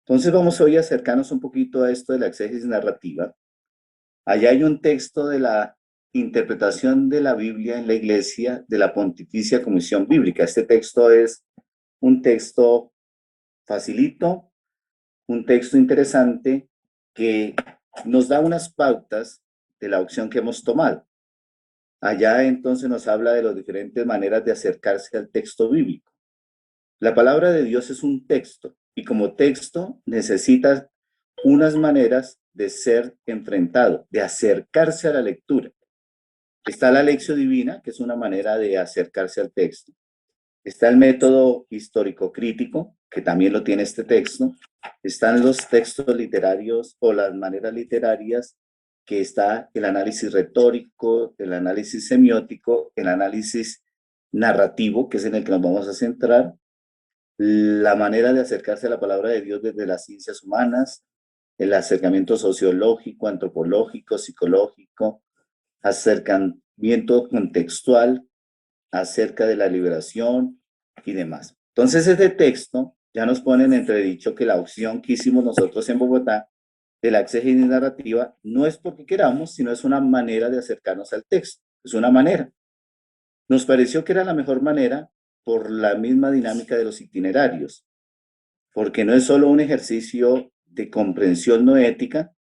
Entonces vamos hoy a acercarnos un poquito a esto de la exégesis narrativa. Allá hay un texto de la interpretación de la Biblia en la Iglesia de la Pontificia Comisión Bíblica. Este texto es un texto facilito, un texto interesante que nos da unas pautas de la opción que hemos tomado. Allá entonces nos habla de las diferentes maneras de acercarse al texto bíblico. La palabra de Dios es un texto y como texto necesita unas maneras de ser enfrentado, de acercarse a la lectura. Está la lección divina, que es una manera de acercarse al texto. Está el método histórico-crítico, que también lo tiene este texto. Están los textos literarios o las maneras literarias, que está el análisis retórico, el análisis semiótico, el análisis narrativo, que es en el que nos vamos a centrar, la manera de acercarse a la palabra de Dios desde las ciencias humanas, el acercamiento sociológico, antropológico, psicológico, acercamiento contextual acerca de la liberación y demás. Entonces, este texto ya nos pone en entredicho que la opción que hicimos nosotros en Bogotá de la exégesis narrativa no es porque queramos, sino es una manera de acercarnos al texto. Es una manera. Nos pareció que era la mejor manera por la misma dinámica de los itinerarios, porque no es solo un ejercicio de comprensión no ética,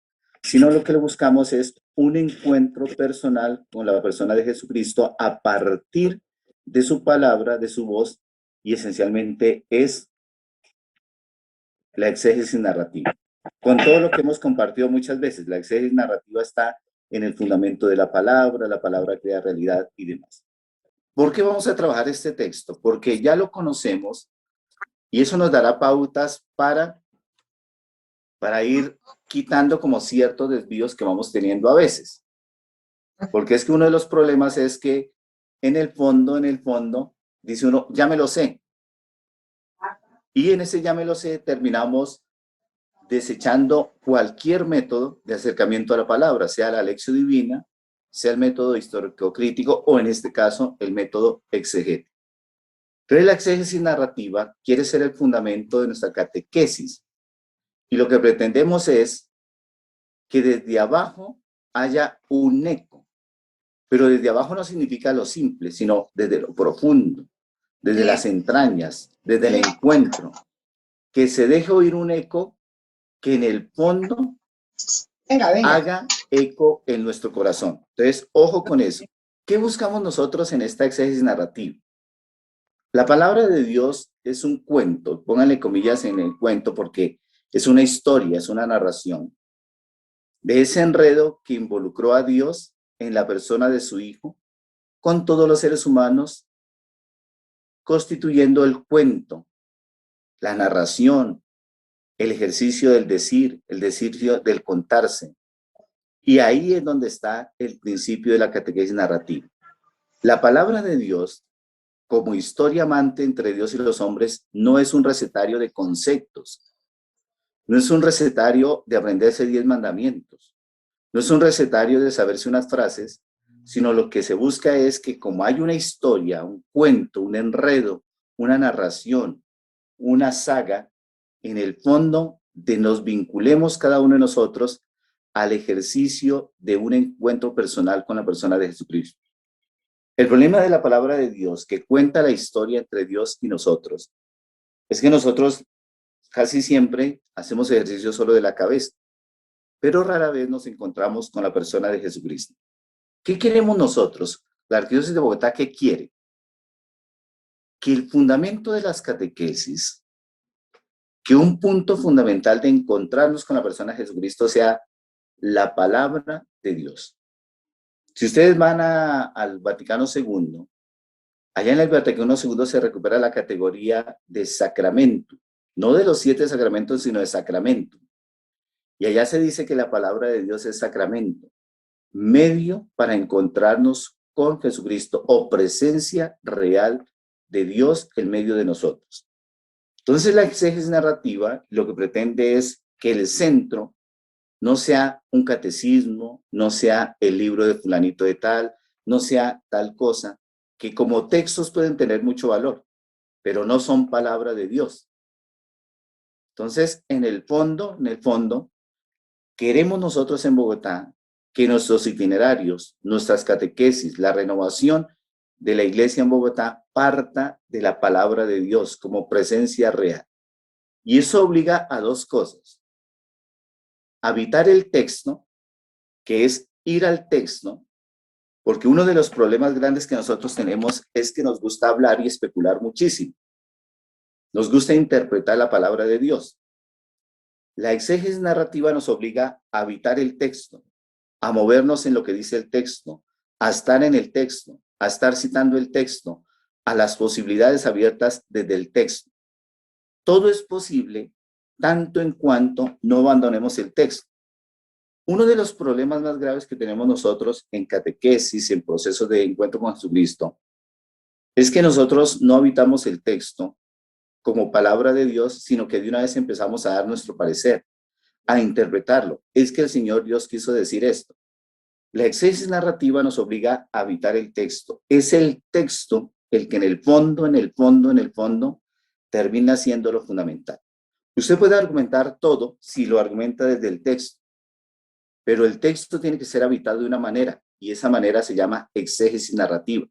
sino lo que le buscamos es un encuentro personal con la persona de Jesucristo a partir de su palabra, de su voz, y esencialmente es la exégesis narrativa. Con todo lo que hemos compartido muchas veces, la exégesis narrativa está en el fundamento de la palabra crea realidad y demás. ¿Por qué vamos a trabajar este texto? Porque ya lo conocemos y eso nos dará pautas para ir quitando como ciertos desvíos que vamos teniendo a veces. Porque es que uno de los problemas es que en el fondo, dice uno, ya me lo sé. Y en ese ya me lo sé terminamos desechando cualquier método de acercamiento a la palabra, sea la lección divina, sea el método histórico-crítico o en este caso el método exegético. Entonces la exégesis narrativa quiere ser el fundamento de nuestra catequesis y lo que pretendemos es que desde abajo haya un eco, pero desde abajo no significa lo simple, sino desde lo profundo, desde las entrañas, desde el encuentro, que se deje oír un eco que en el fondo haga eco en nuestro corazón. Entonces, ojo con eso. ¿Qué buscamos nosotros en esta exégesis narrativa? La palabra de Dios es un cuento, pónganle comillas en el cuento porque es una historia, es una narración de ese enredo que involucró a Dios en la persona de su Hijo con todos los seres humanos, constituyendo el cuento, la narración, el ejercicio del decir, el ejercicio del contarse. Y ahí es donde está el principio de la catequesis narrativa. La palabra de Dios, como historia amante entre Dios y los hombres, no es un recetario de conceptos, no es un recetario de aprenderse 10 mandamientos, no es un recetario de saberse unas frases, sino lo que se busca es que como hay una historia, un cuento, un enredo, una narración, una saga, en el fondo de nos vinculemos cada uno de nosotros al ejercicio de un encuentro personal con la persona de Jesucristo. El problema de la palabra de Dios, que cuenta la historia entre Dios y nosotros, es que nosotros casi siempre hacemos ejercicio solo de la cabeza, pero rara vez nos encontramos con la persona de Jesucristo. ¿Qué queremos nosotros? La Arquidiócesis de Bogotá, ¿qué quiere? Que el fundamento de las catequesis, que un punto fundamental de encontrarnos con la persona de Jesucristo sea la palabra de Dios. Si ustedes van al Vaticano II, allá en el Vaticano II se recupera la categoría de sacramento, no de los 7 sacramentos, sino de sacramento. Y allá se dice que la palabra de Dios es sacramento, medio para encontrarnos con Jesucristo o presencia real de Dios en medio de nosotros. Entonces la exégesis narrativa lo que pretende es que el centro no sea un catecismo, no sea el libro de fulanito de tal, no sea tal cosa, que como textos pueden tener mucho valor, pero no son palabra de Dios. Entonces, en el fondo, queremos nosotros en Bogotá que nuestros itinerarios, nuestras catequesis, la renovación de la iglesia en Bogotá parta de la palabra de Dios como presencia real. Y eso obliga a dos cosas. Habitar el texto, que es ir al texto, porque uno de los problemas grandes que nosotros tenemos es que nos gusta hablar y especular muchísimo. Nos gusta interpretar la palabra de Dios. La exégesis narrativa nos obliga a habitar el texto, a movernos en lo que dice el texto, a estar en el texto, a estar citando el texto, a las posibilidades abiertas desde el texto. Todo es posible tanto en cuanto no abandonemos el texto. Uno de los problemas más graves que tenemos nosotros en catequesis, en procesos de encuentro con Jesucristo, es que nosotros no habitamos el texto como palabra de Dios, sino que de una vez empezamos a dar nuestro parecer, a interpretarlo. Es que el Señor Dios quiso decir esto. La exégesis narrativa nos obliga a habitar el texto. Es el texto el que en el fondo, termina siendo lo fundamental. Usted puede argumentar todo si lo argumenta desde el texto, pero el texto tiene que ser habitado de una manera, y esa manera se llama exégesis narrativa.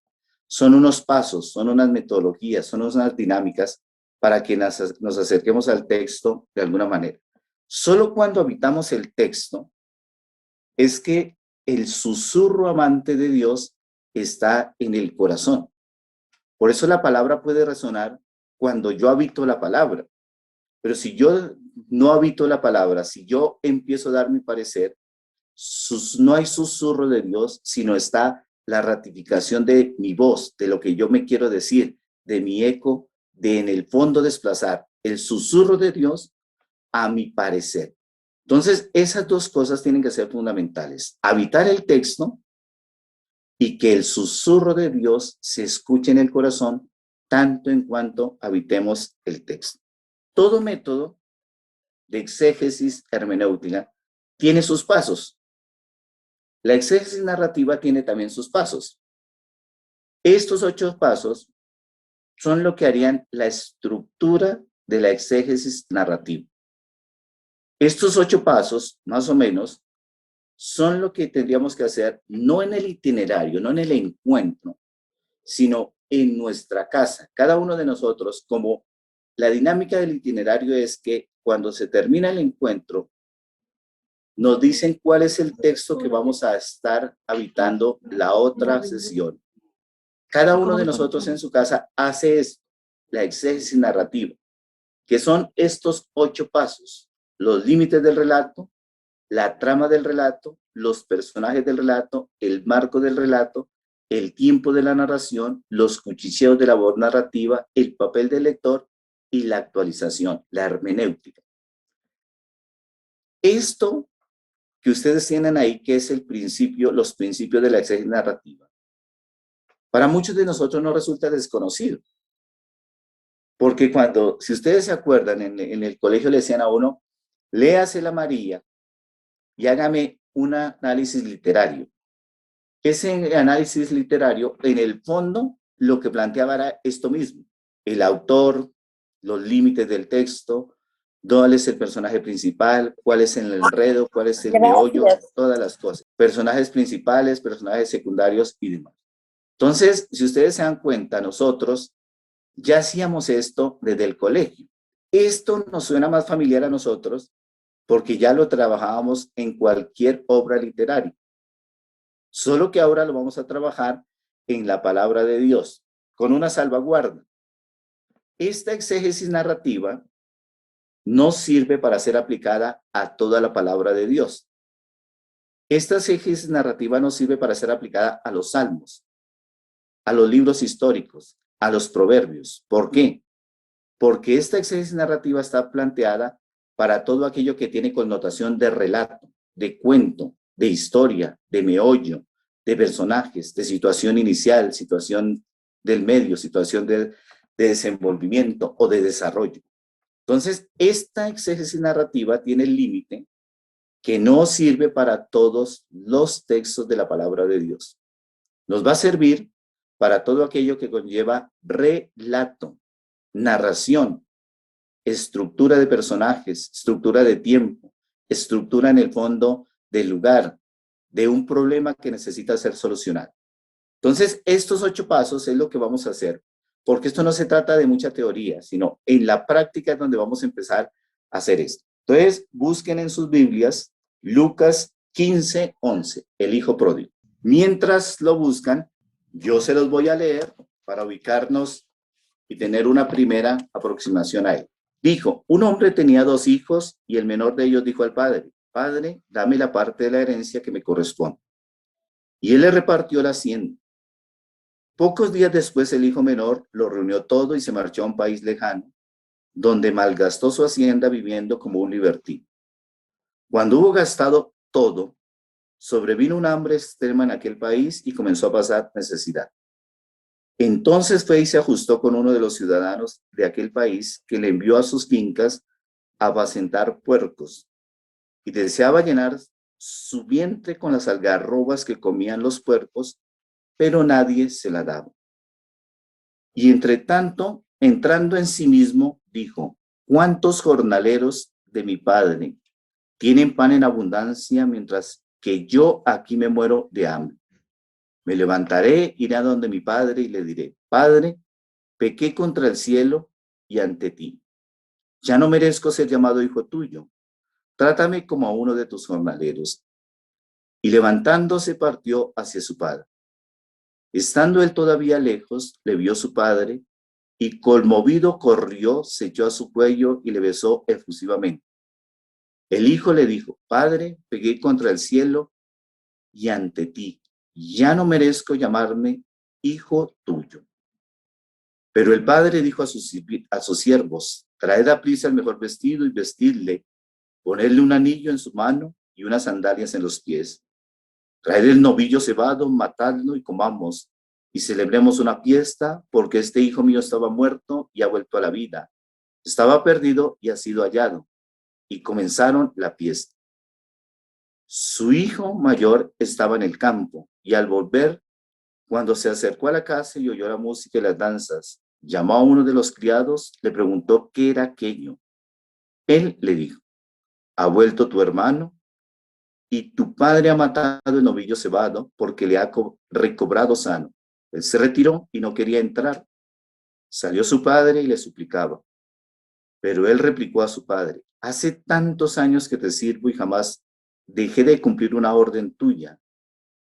Son unos pasos, son unas metodologías, son unas dinámicas para que nos acerquemos al texto de alguna manera. Solo cuando habitamos el texto es que el susurro amante de Dios está en el corazón. Por eso la palabra puede resonar cuando yo habito la palabra. Pero si yo no habito la palabra, si yo empiezo a dar mi parecer, no hay susurro de Dios, sino está la ratificación de mi voz, de lo que yo me quiero decir, de mi eco, de en el fondo desplazar el susurro de Dios a mi parecer. Entonces, esas dos cosas tienen que ser fundamentales. Habitar el texto y que el susurro de Dios se escuche en el corazón, tanto en cuanto habitemos el texto. Todo método de exégesis hermenéutica tiene sus pasos. La exégesis narrativa tiene también sus pasos. Estos 8 pasos son lo que harían la estructura de la exégesis narrativa. Estos 8 pasos, más o menos, son lo que tendríamos que hacer no en el itinerario, no en el encuentro, sino en nuestra casa. Cada uno de nosotros, como la dinámica del itinerario es que cuando se termina el encuentro, nos dicen cuál es el texto que vamos a estar habitando la otra sesión. Cada uno de nosotros en su casa hace esto, la exégesis narrativa, que son estos 8 pasos: los límites del relato, la trama del relato, los personajes del relato, el marco del relato, el tiempo de la narración, los cuchicheos de la voz narrativa, el papel del lector y la actualización, la hermenéutica. Esto que ustedes tienen ahí, que es el principio, los principios de la exégesis narrativa, para muchos de nosotros no resulta desconocido. Porque si ustedes se acuerdan, en el colegio le decían a uno, léase la María y hágame un análisis literario. Ese análisis literario, en el fondo, lo que planteaba era esto mismo: el autor, los límites del texto, cuál es el personaje principal, cuál es el enredo, cuál es el meollo, todas las cosas. Personajes principales, personajes secundarios y demás. Entonces, si ustedes se dan cuenta, nosotros ya hacíamos esto desde el colegio. Esto nos suena más familiar a nosotros porque ya lo trabajábamos en cualquier obra literaria. Solo que ahora lo vamos a trabajar en la palabra de Dios, con una salvaguarda. Esta exégesis narrativa no sirve para ser aplicada a toda la palabra de Dios. Esta exégesis narrativa no sirve para ser aplicada a los salmos, a los libros históricos, a los proverbios. ¿Por qué? Porque esta exégesis narrativa está planteada para todo aquello que tiene connotación de relato, de cuento, de historia, de meollo, de personajes, de situación inicial, situación del medio, situación de desenvolvimiento o de desarrollo. Entonces, esta exégesis narrativa tiene el límite que no sirve para todos los textos de la palabra de Dios. Nos va a servir para todo aquello que conlleva relato, narración, estructura de personajes, estructura de tiempo, estructura en el fondo del lugar, de un problema que necesita ser solucionado. Entonces, estos 8 pasos es lo que vamos a hacer, porque esto no se trata de mucha teoría, sino en la práctica es donde vamos a empezar a hacer esto. Entonces, busquen en sus Biblias Lucas 15:11, el hijo pródigo. Mientras lo buscan, yo se los voy a leer para ubicarnos y tener una primera aproximación a él. Dijo, un hombre tenía 2 hijos y el menor de ellos dijo al padre, Padre, dame la parte de la herencia que me corresponde. Y él le repartió la hacienda. Pocos días después el hijo menor lo reunió todo y se marchó a un país lejano, donde malgastó su hacienda viviendo como un libertino. Cuando hubo gastado todo, sobrevino un hambre extrema en aquel país y comenzó a pasar necesidad. Entonces fue y se ajustó con uno de los ciudadanos de aquel país que le envió a sus fincas a apacentar puercos y deseaba llenar su vientre con las algarrobas que comían los puercos, pero nadie se la daba. Y entre tanto, entrando en sí mismo, dijo, ¿cuántos jornaleros de mi padre tienen pan en abundancia mientras que yo aquí me muero de hambre? Me levantaré, iré a donde mi padre y le diré, Padre, pequé contra el cielo y ante ti. Ya no merezco ser llamado hijo tuyo. Trátame como a uno de tus jornaleros. Y levantándose partió hacia su padre. Estando él todavía lejos, le vio su padre y conmovido corrió, se echó a su cuello y le besó efusivamente. El hijo le dijo, Padre, pequé contra el cielo y ante ti. Ya no merezco llamarme hijo tuyo. Pero el padre dijo a sus siervos, traed a prisa el mejor vestido y vestidle, ponedle un anillo en su mano y unas sandalias en los pies. Traed el novillo cebado, matadlo y comamos, y celebremos una fiesta, porque este hijo mío estaba muerto y ha vuelto a la vida. Estaba perdido y ha sido hallado. Y comenzaron la fiesta. Su hijo mayor estaba en el campo, y al volver, cuando se acercó a la casa y oyó la música y las danzas, llamó a uno de los criados, le preguntó qué era aquello. Él le dijo, ha vuelto tu hermano, y tu padre ha matado el novillo cebado porque le ha recobrado sano. Él se retiró y no quería entrar. Salió su padre y le suplicaba. Pero él replicó a su padre, hace tantos años que te sirvo y jamás dejé de cumplir una orden tuya,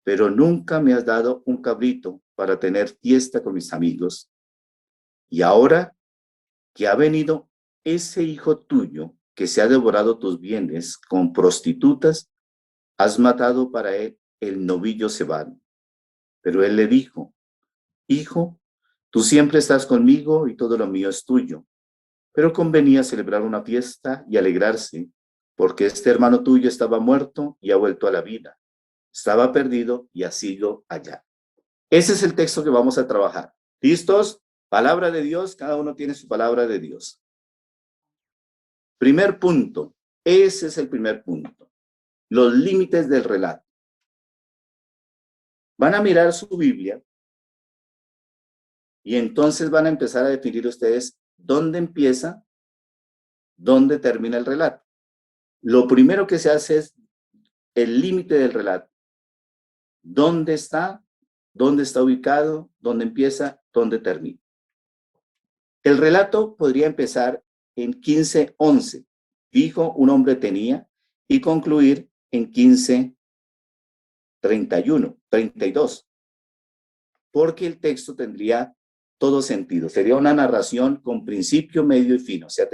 pero nunca me has dado un cabrito para tener fiesta con mis amigos. Y ahora que ha venido ese hijo tuyo que se ha devorado tus bienes con prostitutas, has matado para él el novillo cebado. Pero él le dijo, hijo, tú siempre estás conmigo y todo lo mío es tuyo. Pero convenía celebrar una fiesta y alegrarse, porque este hermano tuyo estaba muerto y ha vuelto a la vida. Estaba perdido y ha sido hallado. Ese es el texto que vamos a trabajar. ¿Listos? Palabra de Dios, cada uno tiene su palabra de Dios. Primer punto, ese es el primer punto. Los límites del relato. Van a mirar su Biblia y entonces van a empezar a definir ustedes dónde empieza, dónde termina el relato. Lo primero que se hace es el límite del relato. ¿Dónde está? ¿Dónde está ubicado? ¿Dónde empieza? ¿Dónde termina? El relato podría empezar en 15:11. Dijo, un hombre tenía, y concluir en 15:31, 32. Porque el texto tendría todo sentido. Sería una narración con principio, medio y fin. O sea,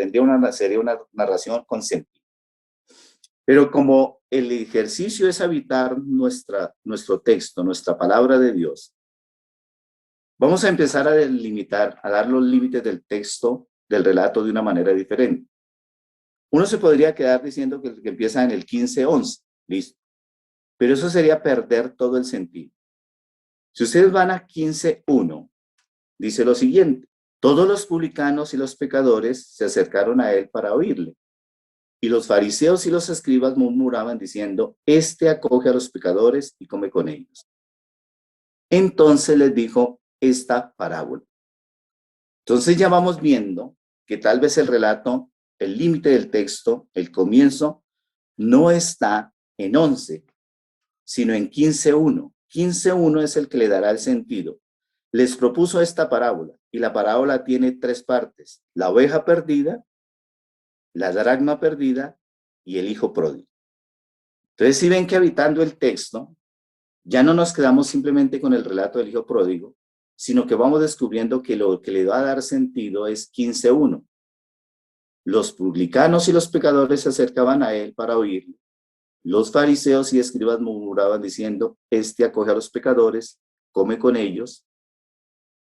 sería una narración con sentido. Pero como el ejercicio es habitar nuestro texto, nuestra palabra de Dios, vamos a empezar a delimitar, a dar los límites del texto, del relato de una manera diferente. Uno se podría quedar diciendo que empieza en el 15:11, listo. Pero eso sería perder todo el sentido. Si ustedes van a 15:1, dice lo siguiente, todos los publicanos y los pecadores se acercaron a él para oírle. Y los fariseos y los escribas murmuraban diciendo, este acoge a los pecadores y come con ellos. Entonces les dijo esta parábola. Entonces ya vamos viendo que tal vez el relato el límite del texto, el comienzo, no está en 11, sino en 15:1. 15:1 es el que le dará el sentido. Les propuso esta parábola, y la parábola tiene 3 partes: la oveja perdida, la dracma perdida y el hijo pródigo. Entonces, si ven que habitando el texto, ya no nos quedamos simplemente con el relato del hijo pródigo, sino que vamos descubriendo que lo que le va a dar sentido es 15:1. Los publicanos y los pecadores se acercaban a él para oírlo. Los fariseos y escribas murmuraban diciendo: este acoge a los pecadores, come con ellos.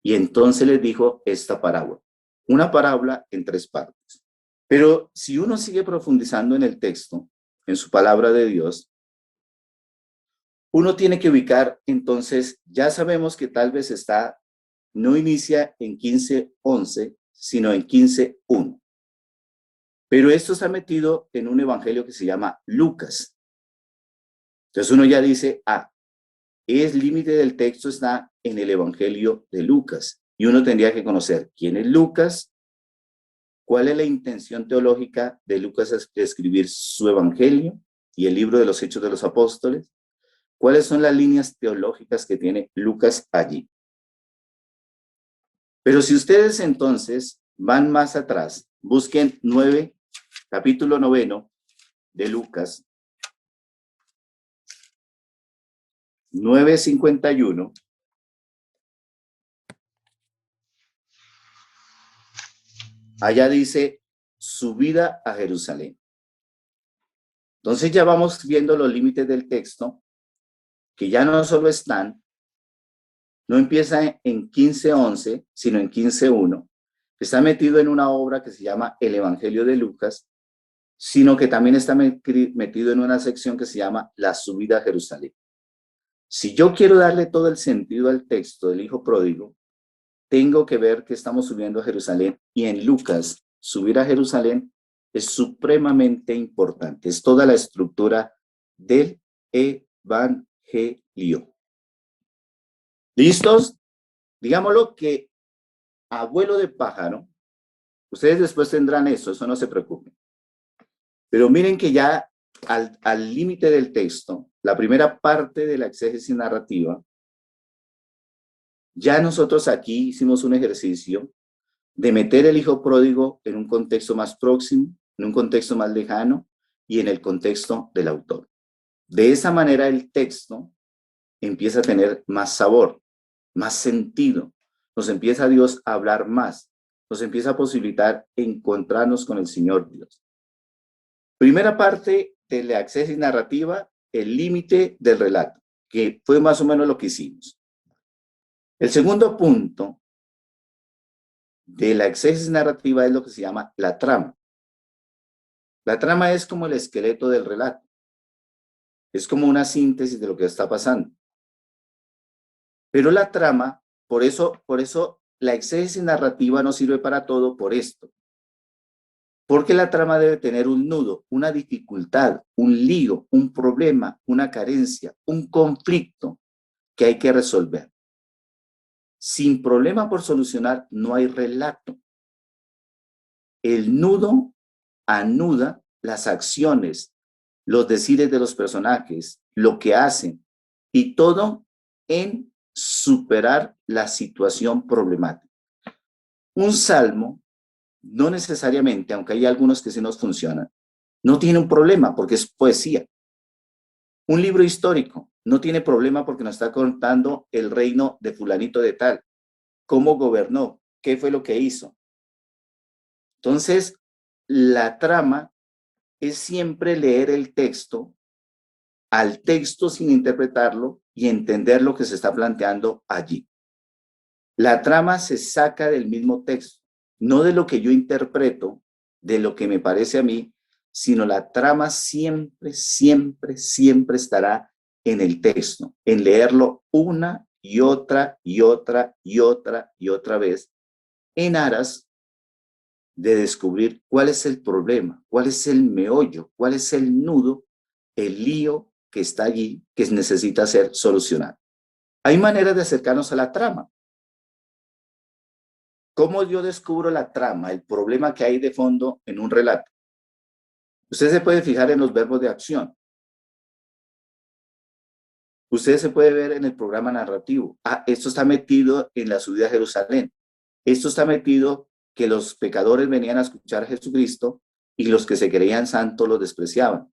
Y entonces les dijo esta parábola. Una parábola en 3 partes. Pero si uno sigue profundizando en el texto, en su palabra de Dios, uno tiene que ubicar, entonces, ya sabemos que tal vez no inicia en 15:11, sino en 15:1. Pero esto está metido en un evangelio que se llama Lucas. Entonces uno ya dice, el límite del texto está en el evangelio de Lucas. Y uno tendría que conocer quién es Lucas, cuál es la intención teológica de Lucas de escribir su evangelio y el libro de los Hechos de los Apóstoles, cuáles son las líneas teológicas que tiene Lucas allí. Pero si ustedes entonces van más atrás, busquen capítulo 9 de Lucas, 9:51. Allá dice, subida a Jerusalén. Entonces ya vamos viendo los límites del texto, que ya no solo no empieza en 15:11, sino en 15:1. Está metido en una obra que se llama El Evangelio de Lucas, sino que también está metido en una sección que se llama La subida a Jerusalén. Si yo quiero darle todo el sentido al texto del hijo pródigo, tengo que ver que estamos subiendo a Jerusalén, y en Lucas, subir a Jerusalén es supremamente importante. Es toda la estructura del evangelio. ¿Listos? Digámoslo que abuelo de pájaro, ustedes después tendrán eso no se preocupen. Pero miren que ya al límite del texto, la primera parte de la exégesis narrativa, ya nosotros aquí hicimos un ejercicio de meter el hijo pródigo en un contexto más próximo, en un contexto más lejano y en el contexto del autor. De esa manera el texto empieza a tener más sabor, más sentido. Nos empieza Dios a hablar más, nos empieza a posibilitar encontrarnos con el Señor Dios. Primera parte de la exégesis narrativa, el límite del relato, que fue más o menos lo que hicimos. El segundo punto de la exégesis narrativa es lo que se llama la trama. La trama es como el esqueleto del relato. Es como una síntesis de lo que está pasando. Pero la trama, por eso la exégesis narrativa no sirve para todo por esto. Porque la trama debe tener un nudo, una dificultad, un lío, un problema, una carencia, un conflicto que hay que resolver. Sin problema por solucionar, no hay relato. El nudo anuda las acciones, los decires de los personajes, lo que hacen, y todo en superar la situación problemática. Un salmo, no necesariamente, aunque hay algunos que sí nos funcionan, no tiene un problema porque es poesía. Un libro histórico no tiene problema porque nos está contando el reino de fulanito de tal, cómo gobernó, qué fue lo que hizo. Entonces, la trama es siempre leer el texto, al texto sin interpretarlo y entender lo que se está planteando allí. La trama se saca del mismo texto, no de lo que yo interpreto, de lo que me parece a mí, sino la trama siempre, siempre, siempre estará en el texto, en leerlo una y otra y otra y otra y otra vez, en aras de descubrir cuál es el problema, cuál es el meollo, cuál es el nudo, el lío que está allí, que necesita ser solucionado. Hay maneras de acercarnos a la trama. ¿Cómo yo descubro la trama, el problema que hay de fondo en un relato? Usted se puede fijar en los verbos de acción. Usted se puede ver en el programa narrativo. Ah, esto está metido en la subida a Jerusalén. Esto está metido que los pecadores venían a escuchar a Jesucristo y los que se creían santos los despreciaban.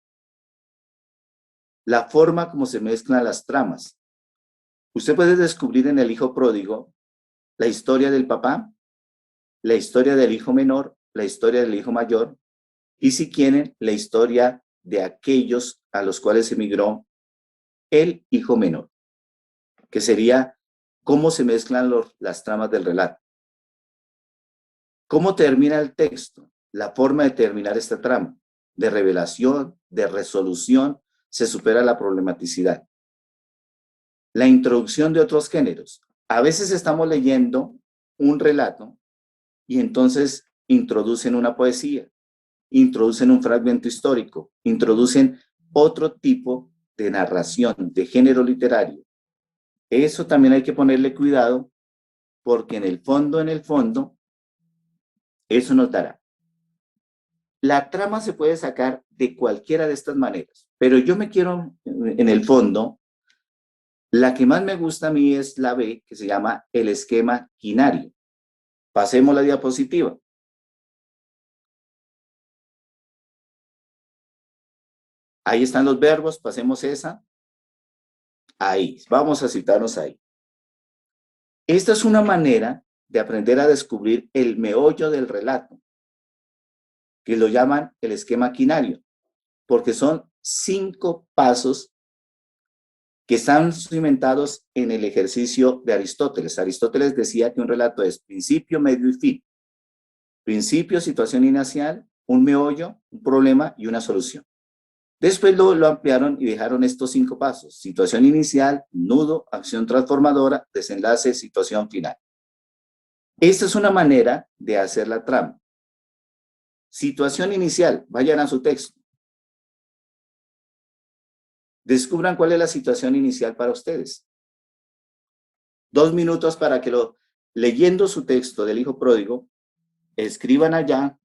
La forma como se mezclan las tramas. Usted puede descubrir en el hijo pródigo la historia del papá, la historia del hijo menor, la historia del hijo mayor y, si quieren, la historia de aquellos a los cuales emigró el hijo menor, que sería cómo se mezclan las tramas del relato. ¿Cómo termina el texto? La forma de terminar esta trama, de revelación, de resolución, se supera la problematicidad. La introducción de otros géneros. A veces estamos leyendo un relato y entonces introducen una poesía, introducen un fragmento histórico, introducen otro tipo de narración, de género literario. Eso también hay que ponerle cuidado porque en el fondo, eso nos dará. La trama se puede sacar de cualquiera de estas maneras, pero yo me quiero, en el fondo, la que más me gusta a mí es la B, que se llama el esquema quinario. Pasemos la diapositiva. Ahí están los verbos, pasemos esa. Ahí, vamos a citarnos ahí. Esta es una manera de aprender a descubrir el meollo del relato, que lo llaman el esquema quinario, porque son 5 pasos que están cimentados en el ejercicio de Aristóteles. Aristóteles decía que un relato es principio, medio y fin. Principio, situación inicial, un meollo, un problema y una solución. Después lo ampliaron y dejaron estos 5 pasos: situación inicial, nudo, acción transformadora, desenlace, situación final. Esta es una manera de hacer la trama. Situación inicial, vayan a su texto. Descubran cuál es la situación inicial para ustedes. 2 minutos para que leyendo su texto del hijo pródigo, escriban allá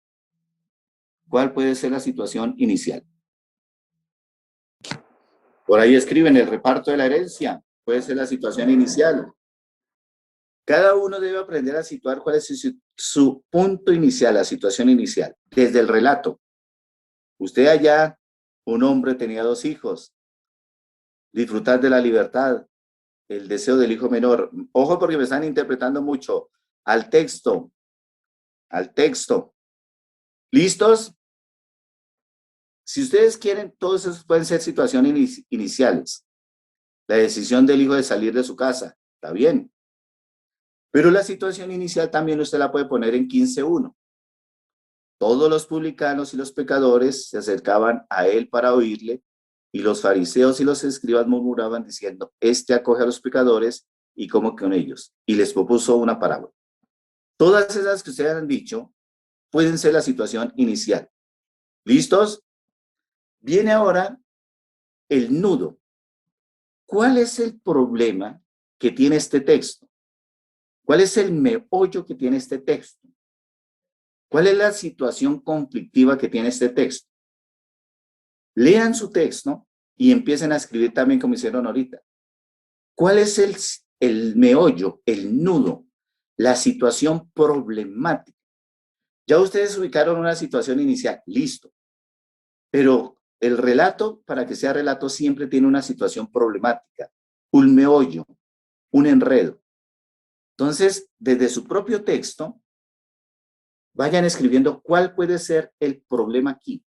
cuál puede ser la situación inicial. Por ahí escriben el reparto de la herencia, puede ser la situación inicial. Cada uno debe aprender a situar cuál es su punto inicial, la situación inicial, desde el relato. Usted allá, un hombre tenía 2 hijos, disfrutar de la libertad, el deseo del hijo menor. Ojo porque me están interpretando mucho. Al texto, al texto. ¿Listos? Si ustedes quieren, todos esos pueden ser situaciones iniciales. La decisión del hijo de salir de su casa, está bien. Pero la situación inicial también usted la puede poner en 15:1. Todos los publicanos y los pecadores se acercaban a él para oírle, y los fariseos y los escribas murmuraban diciendo: este acoge a los pecadores y come con ellos. Y les propuso una parábola. Todas esas que ustedes han dicho pueden ser la situación inicial. ¿Listos? Viene ahora el nudo. ¿Cuál es el problema que tiene este texto? ¿Cuál es el meollo que tiene este texto? ¿Cuál es la situación conflictiva que tiene este texto? Lean su texto y empiecen a escribir también como hicieron ahorita. ¿Cuál es el meollo, el nudo, la situación problemática? Ya ustedes ubicaron una situación inicial, listo. Pero el relato, para que sea relato, siempre tiene una situación problemática, un meollo, un enredo. Entonces, desde su propio texto, vayan escribiendo cuál puede ser el problema aquí,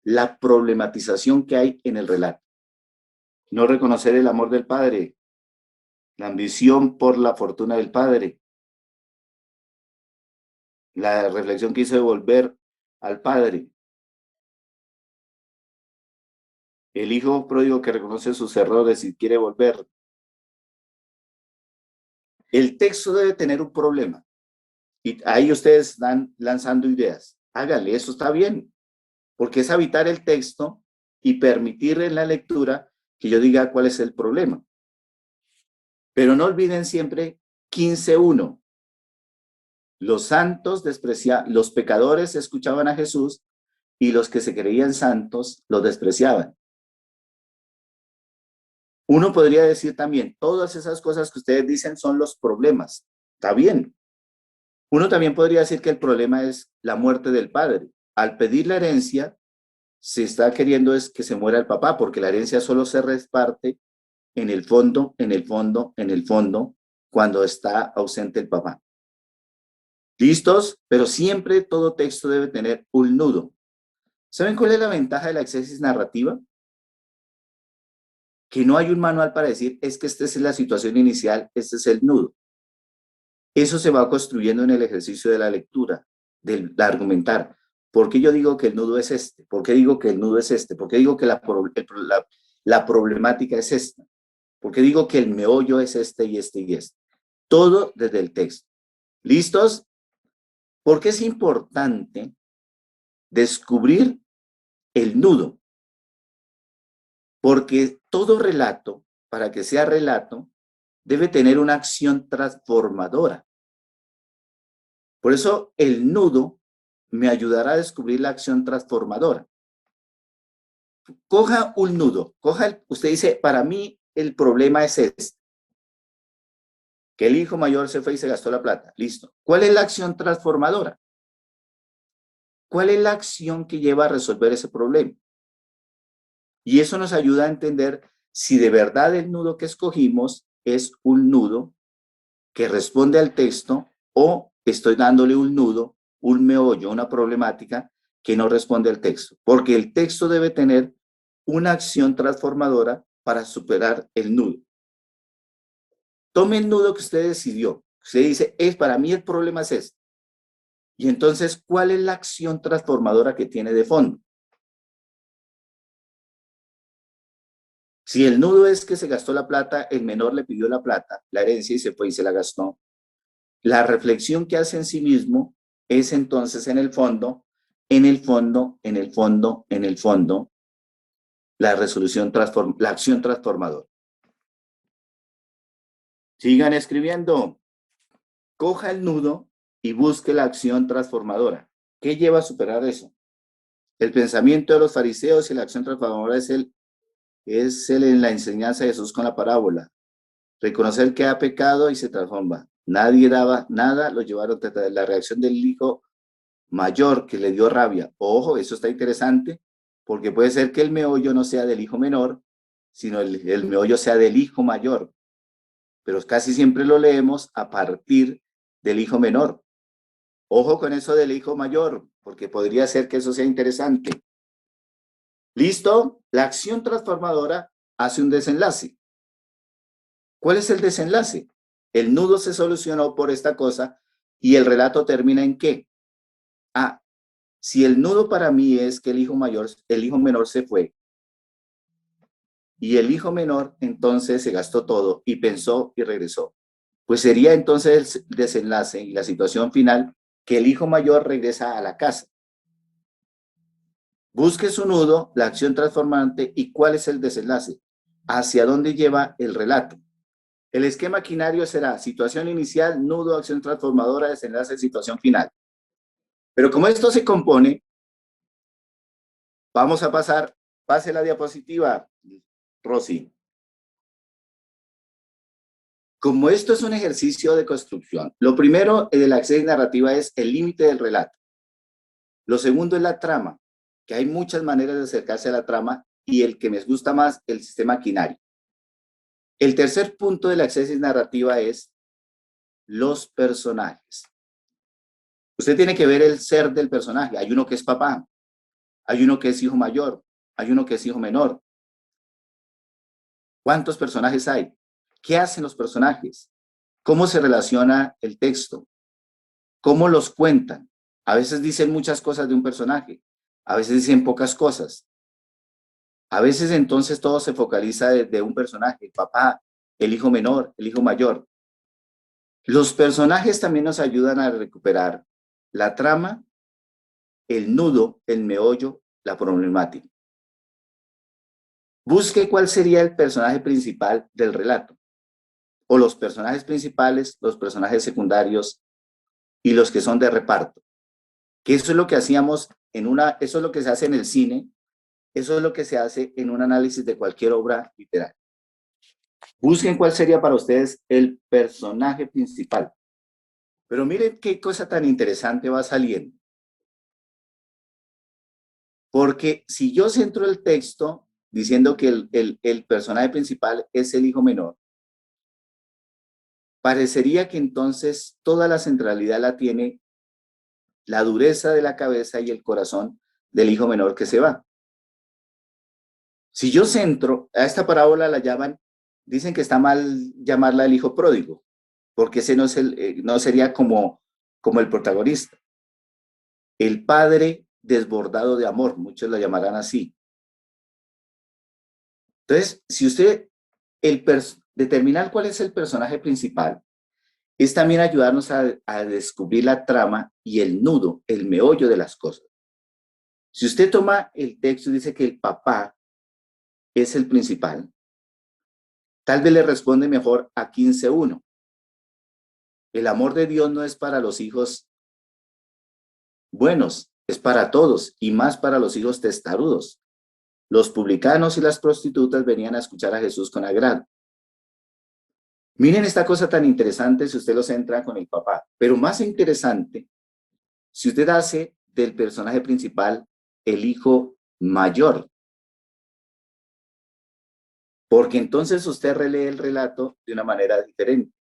la problematización que hay en el relato. No reconocer el amor del padre, la ambición por la fortuna del padre, la reflexión que hizo de volver al padre, el hijo pródigo que reconoce sus errores y quiere volver. El texto debe tener un problema. Y ahí ustedes están lanzando ideas. Háganle, eso está bien, porque es habitar el texto y permitir en la lectura que yo diga cuál es el problema. Pero no olviden siempre 15:1. Los santos los pecadores escuchaban a Jesús y los que se creían santos los despreciaban. Uno podría decir también, todas esas cosas que ustedes dicen son los problemas. Está bien. Uno también podría decir que el problema es la muerte del padre. Al pedir la herencia, se está queriendo es que se muera el papá, porque la herencia solo se reparte en el fondo, en el fondo, en el fondo, cuando está ausente el papá. ¿Listos? Pero siempre todo texto debe tener un nudo. ¿Saben cuál es la ventaja de la exégesis narrativa? Que no hay un manual para decir, es que esta es la situación inicial, este es el nudo. Eso se va construyendo en el ejercicio de la lectura, del argumentar. ¿Por qué yo digo que el nudo es este? ¿Por qué digo que el nudo es este? ¿Por qué digo que la problemática es esta? ¿Por qué digo que el meollo es este y este y este? Todo desde el texto. ¿Listos? Porque es importante descubrir el nudo. Porque todo relato, para que sea relato, debe tener una acción transformadora. Por eso el nudo me ayudará a descubrir la acción transformadora. Coja un nudo, usted dice, para mí el problema es este, que el hijo mayor se fue y se gastó la plata. Listo. ¿Cuál es la acción transformadora? ¿Cuál es la acción que lleva a resolver ese problema? Y eso nos ayuda a entender si de verdad el nudo que escogimos es un nudo que responde al texto o estoy dándole un nudo, un meollo, una problemática que no responde al texto. Porque el texto debe tener una acción transformadora para superar el nudo. Tome el nudo que usted decidió. Usted dice, para mí el problema es este. Y entonces, ¿cuál es la acción transformadora que tiene de fondo? Si el nudo es que se gastó la plata, el menor le pidió la plata, la herencia, y se fue y se la gastó. La reflexión que hace en sí mismo es entonces en el fondo, en el fondo, en el fondo, en el fondo, la acción transformadora. Sigan escribiendo. Coja el nudo y busque la acción transformadora. ¿Qué lleva a superar eso? El pensamiento de los fariseos y la acción transformadora es en la enseñanza de Jesús con la parábola. Reconocer que ha pecado y se transforma. Nadie daba nada, lo llevaron a la reacción del hijo mayor que le dio rabia. Ojo, eso está interesante, porque puede ser que el meollo no sea del hijo menor, sino el meollo sea del hijo mayor. Pero casi siempre lo leemos a partir del hijo menor. Ojo con eso del hijo mayor, porque podría ser que eso sea interesante. ¿Listo? La acción transformadora hace un desenlace. ¿Cuál es el desenlace? El nudo se solucionó por esta cosa y el relato termina en ¿qué? Ah, si el nudo para mí es que el hijo menor se fue y el hijo menor entonces se gastó todo y pensó y regresó, pues sería entonces el desenlace y la situación final que el hijo mayor regresa a la casa. Busque su nudo, la acción transformante y cuál es el desenlace, hacia dónde lleva el relato. El esquema quinario será situación inicial, nudo, acción transformadora, desenlace, situación final. Pero como esto se compone, vamos a pase la diapositiva, Rosy. Como esto es un ejercicio de construcción, lo primero de la exégesis narrativa es el límite del relato. Lo segundo es la trama, que hay muchas maneras de acercarse a la trama y el que me gusta más, el sistema quinario. El tercer punto de la exégesis narrativa es los personajes. Usted tiene que ver el ser del personaje. Hay uno que es papá, hay uno que es hijo mayor, hay uno que es hijo menor. ¿Cuántos personajes hay? ¿Qué hacen los personajes? ¿Cómo se relaciona el texto? ¿Cómo los cuentan? A veces dicen muchas cosas de un personaje, a veces dicen pocas cosas. A veces entonces todo se focaliza desde un personaje, el papá, el hijo menor, el hijo mayor. Los personajes también nos ayudan a recuperar la trama, el nudo, el meollo, la problemática. Busque cuál sería el personaje principal del relato, o los personajes principales, los personajes secundarios, y los que son de reparto. Que eso es lo que hacíamos eso es lo que se hace en el cine, eso es lo que se hace en un análisis de cualquier obra literaria. Busquen cuál sería para ustedes el personaje principal. Pero miren qué cosa tan interesante va saliendo. Porque si yo centro el texto diciendo que el personaje principal es el hijo menor, parecería que entonces toda la centralidad la tiene la dureza de la cabeza y el corazón del hijo menor que se va. Si yo centro, a esta parábola la llaman, dicen que está mal llamarla el hijo pródigo, porque ese no, no sería como el protagonista. El padre desbordado de amor, muchos la llamarán así. Entonces, si usted, determinar cuál es el personaje principal, es también ayudarnos a descubrir la trama y el nudo, el meollo de las cosas. Si usted toma el texto y dice que el papá es el principal, tal vez le responde mejor a 15:1. El amor de Dios no es para los hijos buenos, es para todos y más para los hijos testarudos. Los publicanos y las prostitutas venían a escuchar a Jesús con agrado. Miren esta cosa tan interesante si usted lo centra con el papá, pero más interesante si usted hace del personaje principal el hijo mayor, porque entonces usted relee el relato de una manera diferente.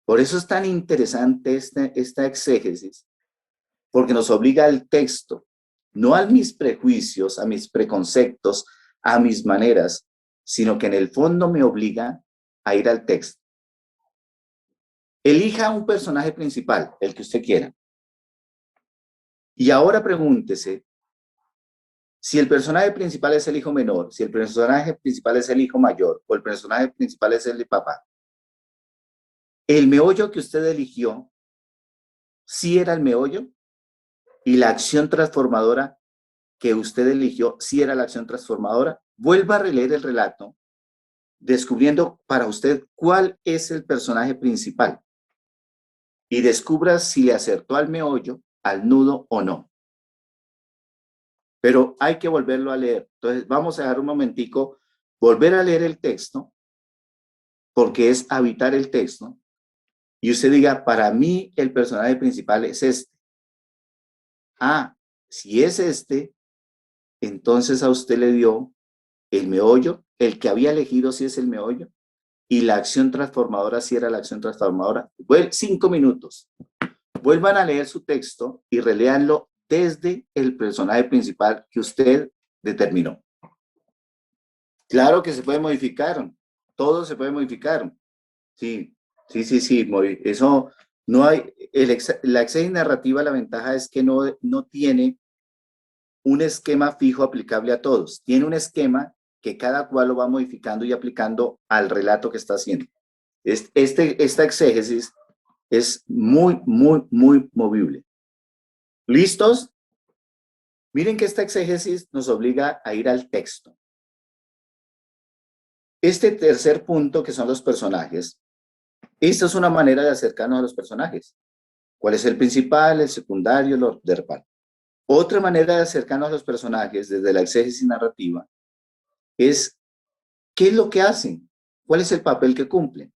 Por eso es tan interesante esta exégesis, porque nos obliga al texto, no a mis prejuicios, a mis preconceptos, a mis maneras, sino que en el fondo me obliga a ir al texto. Elija un personaje principal, el que usted quiera. Y ahora pregúntese si el personaje principal es el hijo menor, si el personaje principal es el hijo mayor o el personaje principal es el papá. El meollo que usted eligió, sí era el meollo, y la acción transformadora que usted eligió, sí era la acción transformadora. Vuelva a releer el relato, descubriendo para usted cuál es el personaje principal y descubra si le acertó al meollo, al nudo o no. Pero hay que volverlo a leer. Entonces vamos a dejar un momentico, volver a leer el texto, porque es habitar el texto, y usted diga, para mí el personaje principal es este. Ah, si es este, entonces a usted le dio el meollo, el que había elegido si es el meollo, y la acción transformadora si era la acción transformadora. 5 minutos. Vuelvan a leer su texto y releanlo desde el personaje principal que usted determinó. Claro que se puede modificar, todo se puede modificar. Sí, sí, eso no hay, la exégesis narrativa, la ventaja es que no tiene un esquema fijo aplicable a todos, tiene un esquema que cada cual lo va modificando y aplicando al relato que está haciendo. Esta exégesis es muy movible. ¿Listos? Miren que esta exégesis nos obliga a ir al texto. Este tercer punto, que son los personajes, esta es una manera de acercarnos a los personajes. ¿Cuál es el principal, el secundario, el de reparto? Otra manera de acercarnos a los personajes desde la exégesis narrativa es ¿qué es lo que hacen? ¿Cuál es el papel que cumplen?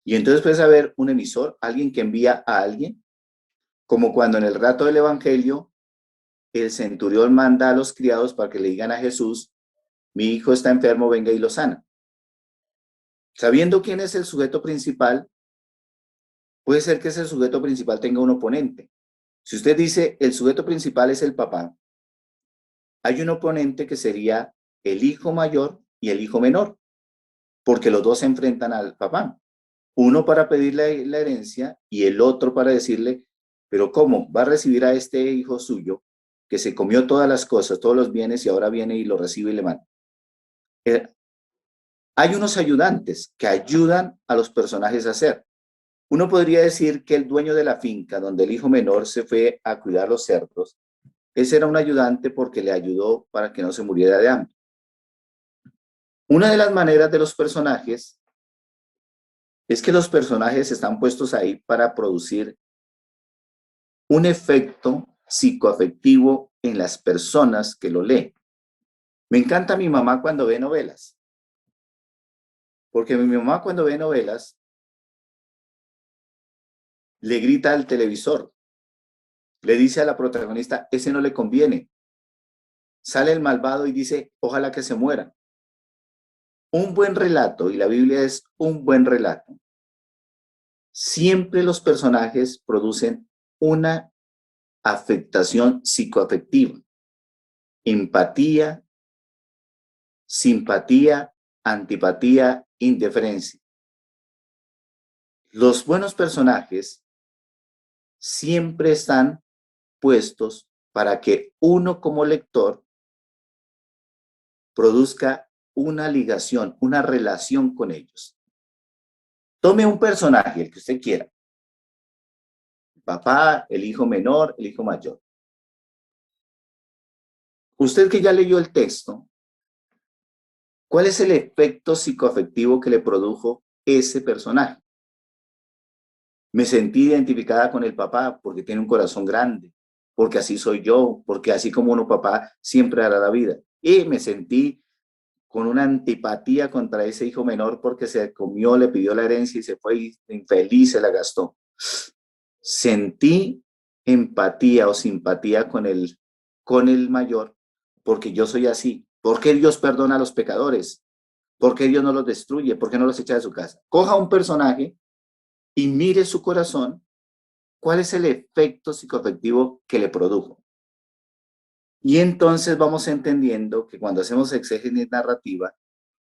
Y entonces puede haber un emisor, alguien que envía a alguien, como cuando en el relato del Evangelio el centurión manda a los criados para que le digan a Jesús, mi hijo está enfermo, venga y lo sana. Sabiendo quién es el sujeto principal, puede ser que ese sujeto principal tenga un oponente. Si usted dice el sujeto principal es el papá, hay un oponente que sería el hijo mayor y el hijo menor, porque los dos se enfrentan al papá. Uno para pedirle la herencia y el otro para decirle, pero ¿cómo? Va a recibir a este hijo suyo que se comió todas las cosas, todos los bienes y ahora viene y lo recibe y le manda. Hay unos ayudantes que ayudan a los personajes a hacer. Uno podría decir que el dueño de la finca donde el hijo menor se fue a cuidar los cerdos, ese era un ayudante porque le ayudó para que no se muriera de hambre. Una de las maneras de los personajes Es que los personajes están puestos ahí para producir un efecto psicoafectivo en las personas que lo leen. Me encanta mi mamá cuando ve novelas, porque mi mamá cuando ve novelas le grita al televisor, le dice a la protagonista, ese no le conviene. Sale el malvado y dice, ojalá que se muera. Un buen relato, y la Biblia es un buen relato, siempre los personajes producen una afectación psicoafectiva, empatía, simpatía, antipatía, indiferencia. Los buenos personajes siempre están puestos para que uno como lector produzca una ligación, una relación con ellos. Tome un personaje, el que usted quiera, el papá, el hijo menor, el hijo mayor. Usted que ya leyó el texto, ¿cuál es el efecto psicoafectivo que le produjo ese personaje? Me sentí identificada con el papá porque tiene un corazón grande, porque así soy yo, porque así como uno papá siempre hará la vida. Y me sentí con una antipatía contra ese hijo menor porque se comió, le pidió la herencia y se fue infeliz, se la gastó. Sentí empatía o simpatía con el mayor porque yo soy así. ¿Por qué Dios perdona a los pecadores? ¿Por qué Dios no los destruye? ¿Por qué no los echa de su casa? Coja un personaje y mire su corazón. ¿Cuál es el efecto psicoafectivo que le produjo? Y entonces vamos entendiendo que cuando hacemos exégesis narrativa,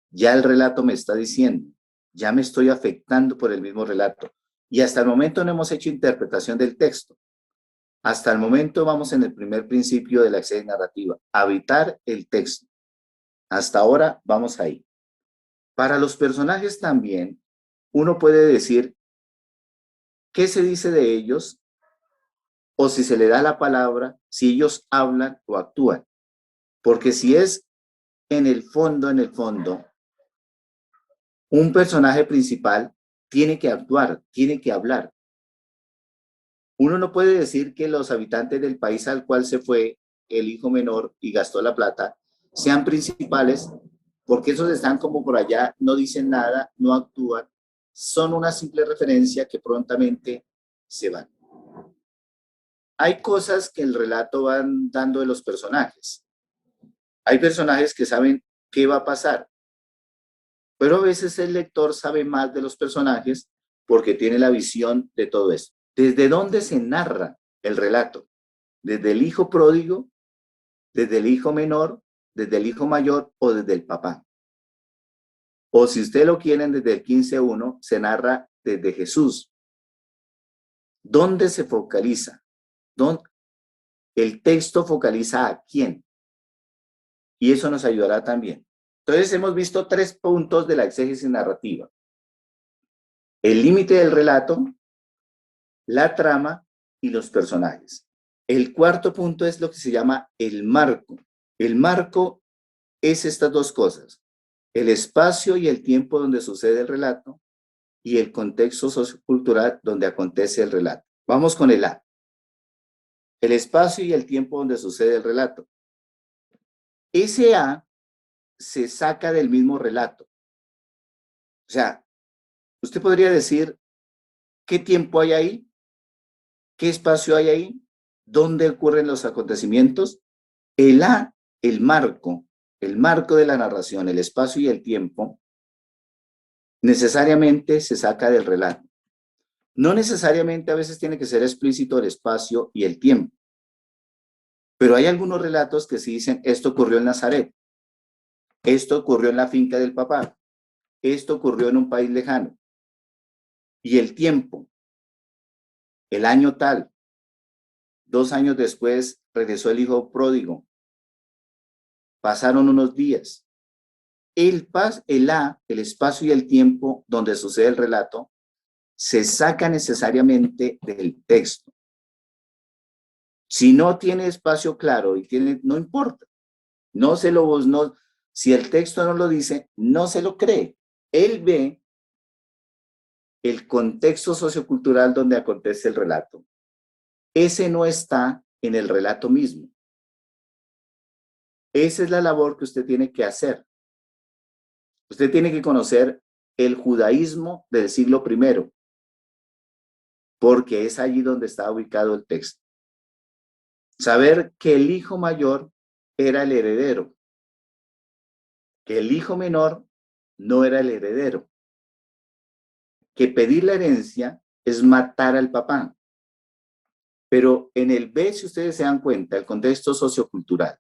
ya el relato me está diciendo, ya me estoy afectando por el mismo relato. Y hasta el momento no hemos hecho interpretación del texto. Hasta el momento vamos en el primer principio de la exégesis narrativa, habitar el texto. Hasta ahora vamos ahí. Para los personajes también, uno puede decir qué se dice de ellos o si se le da la palabra, si ellos hablan o actúan. Porque si es en el fondo, un personaje principal tiene que actuar, tiene que hablar. Uno no puede decir que los habitantes del país al cual se fue el hijo menor y gastó la plata sean principales, porque esos están como por allá, no dicen nada, no actúan, son una simple referencia que prontamente se van. Hay cosas que el relato van dando de los personajes. Hay personajes que saben qué va a pasar, pero a veces el lector sabe más de los personajes porque tiene la visión de todo eso. ¿Desde dónde se narra el relato? ¿Desde el hijo pródigo, desde el hijo menor, desde el hijo mayor o desde el papá? O si usted lo quieren desde el 15:1, se narra desde Jesús. ¿Dónde se focaliza? ¿Dónde? El texto focaliza a quién. Y eso nos ayudará también. Entonces hemos visto 3 puntos de la exégesis narrativa. El límite del relato, la trama y los personajes. El cuarto punto es lo que se llama el marco. El marco es estas dos cosas: el espacio y el tiempo donde sucede el relato y el contexto sociocultural donde acontece el relato. Vamos con el A. El espacio y el tiempo donde sucede el relato. Ese A se saca del mismo relato. O sea, usted podría decir qué tiempo hay ahí, qué espacio hay ahí, dónde ocurren los acontecimientos. El A, el marco de la narración, el espacio y el tiempo, necesariamente se saca del relato. No necesariamente a veces tiene que ser explícito el espacio y el tiempo, pero hay algunos relatos que sí dicen, esto ocurrió en Nazaret, esto ocurrió en la finca del papá, esto ocurrió en un país lejano. Y el tiempo, el año tal, 2 años después regresó el hijo pródigo, pasaron unos días. El espacio y el tiempo donde sucede el relato se saca necesariamente del texto. Si no tiene espacio claro y tiene, no importa, si el texto no lo dice, no se lo cree. Él ve el contexto sociocultural donde acontece el relato. Ese no está en el relato mismo. Esa es la labor que usted tiene que hacer. Usted tiene que conocer el judaísmo del siglo I, porque es allí donde está ubicado el texto. Saber que el hijo mayor era el heredero, que el hijo menor no era el heredero, que pedir la herencia es matar al papá. Pero en el B, si ustedes se dan cuenta, el contexto sociocultural,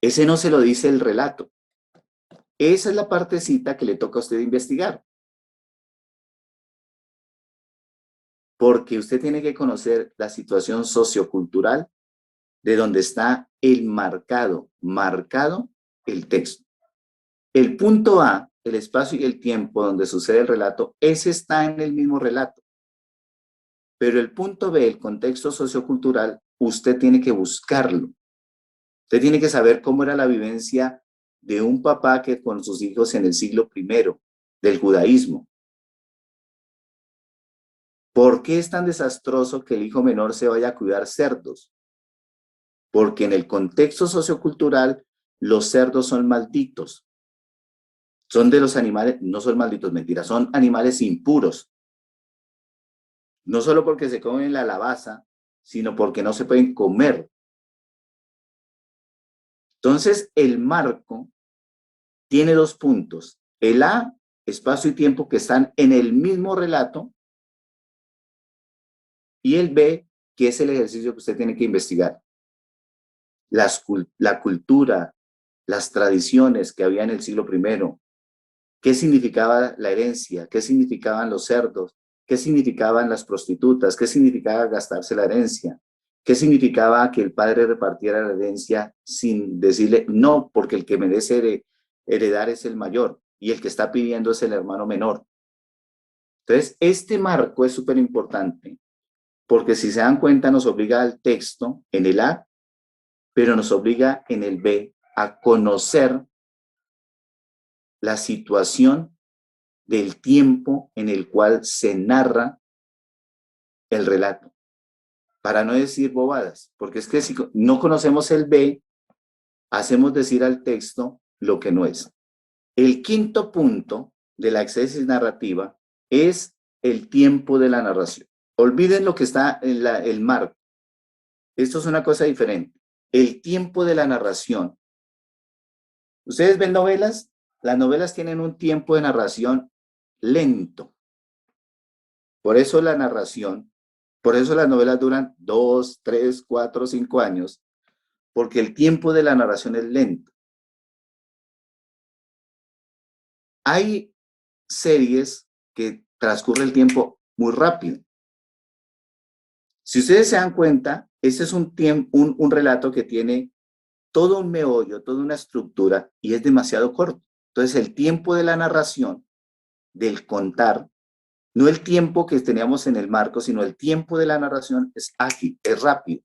ese no se lo dice el relato. Esa es la partecita que le toca a usted investigar. Porque usted tiene que conocer la situación sociocultural de donde está marcado el texto. El punto A, el espacio y el tiempo donde sucede el relato, ese está en el mismo relato. Pero el punto B, el contexto sociocultural, usted tiene que buscarlo. Usted tiene que saber cómo era la vivencia de un papá que con sus hijos en el siglo I del judaísmo. ¿Por qué es tan desastroso que el hijo menor se vaya a cuidar cerdos? Porque en el contexto sociocultural los cerdos son malditos. Son de los animales, no son malditos, mentira, son animales impuros. No solo porque se comen la lavaza, sino porque no se pueden comer. Entonces, el marco tiene dos puntos. El A, espacio y tiempo que están en el mismo relato, y el B, que es el ejercicio que usted tiene que investigar. La cultura, las tradiciones que había en el siglo I, qué significaba la herencia, qué significaban los cerdos, qué significaban las prostitutas, qué significaba gastarse la herencia, qué significaba que el padre repartiera la herencia sin decirle no, porque el que merece heredar es el mayor y el que está pidiendo es el hermano menor. Entonces, este marco es súper importante porque si se dan cuenta nos obliga al texto en el A, pero nos obliga en el B a conocer la situación del tiempo en el cual se narra el relato, para no decir bobadas, porque es que si no conocemos el B, hacemos decir al texto lo que no es. El quinto punto de la exégesis narrativa es el tiempo de la narración. Olviden lo que está en el marco. Esto es una cosa diferente. El tiempo de la narración. ¿Ustedes ven novelas? Las novelas tienen un tiempo de narración lento. Por eso la narración, por eso las novelas duran 2, 3, 4, 5 años, porque el tiempo de la narración es lento. Hay series que transcurre el tiempo muy rápido. Si ustedes se dan cuenta, ese es un relato que tiene todo un meollo, toda una estructura y es demasiado corto. Entonces el tiempo de la narración, del contar, no el tiempo que teníamos en el marco, sino el tiempo de la narración es ágil, es rápido.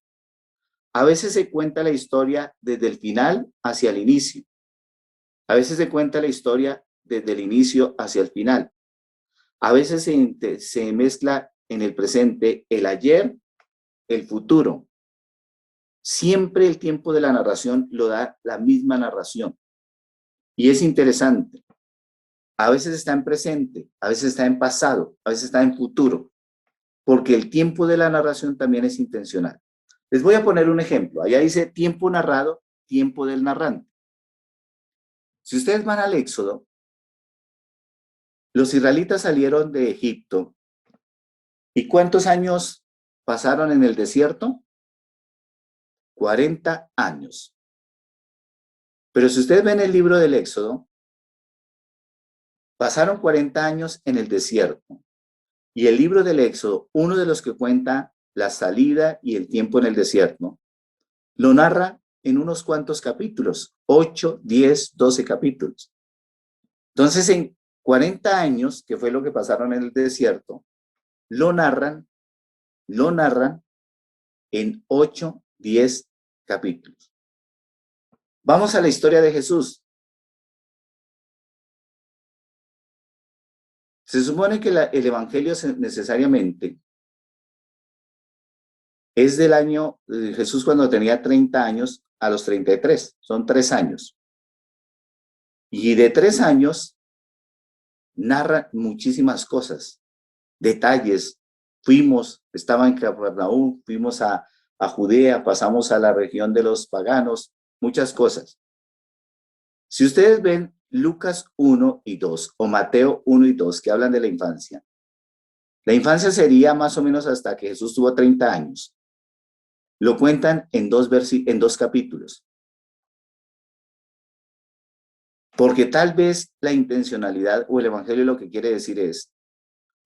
A veces se cuenta la historia desde el final hacia el inicio. A veces se cuenta la historia desde el inicio hacia el final. A veces se mezcla en el presente el ayer, el futuro. Siempre el tiempo de la narración lo da la misma narración. Y es interesante. A veces está en presente, a veces está en pasado, a veces está en futuro, porque el tiempo de la narración también es intencional. Les voy a poner un ejemplo. Allá dice tiempo narrado, tiempo del narrante. Si ustedes van al Éxodo, los israelitas salieron de Egipto. ¿Y cuántos años pasaron en el desierto? 40 años. Pero si ustedes ven el libro del Éxodo, pasaron 40 años en el desierto. Y el libro del Éxodo, uno de los que cuenta la salida y el tiempo en el desierto, lo narra en unos cuantos capítulos, 8, 10, 12 capítulos. Entonces, en 40 años, que fue lo que pasaron en el desierto, lo narran en 8, 10 capítulos. Vamos a la historia de Jesús. Se supone que el Evangelio necesariamente es del año de Jesús cuando tenía 30 años a los 33, son 3 años. Y de 3 años narra muchísimas cosas, detalles. Estaba en Capernaum, fuimos a Judea, pasamos a la región de los paganos, muchas cosas. Si ustedes ven Lucas 1 y 2 o Mateo 1 y 2 que hablan de la infancia sería más o menos hasta que Jesús tuvo 30 años. Lo cuentan en dos capítulos. Porque tal vez la intencionalidad o el evangelio lo que quiere decir es,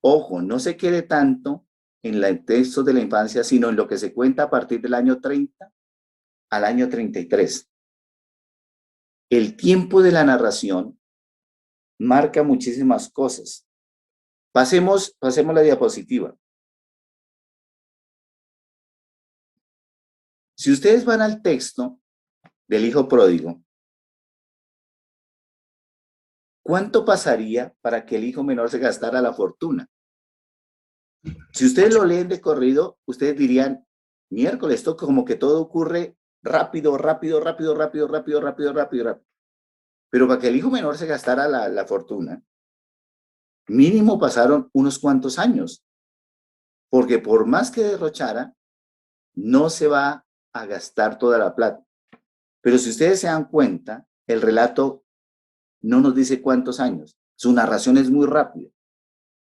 ojo, no se quede tanto en el texto de la infancia, sino en lo que se cuenta a partir del año 30 al año 33. El tiempo de la narración marca muchísimas cosas. Pasemos la diapositiva. Si ustedes van al texto del hijo pródigo, ¿cuánto pasaría para que el hijo menor se gastara la fortuna? Si ustedes lo leen de corrido, ustedes dirían, miércoles, esto como que todo ocurre rápido. Pero para que el hijo menor se gastara la fortuna, mínimo pasaron unos cuantos años, porque por más que derrochara, no se va a gastar toda la plata. Pero si ustedes se dan cuenta, el relato no nos dice cuántos años, su narración es muy rápida.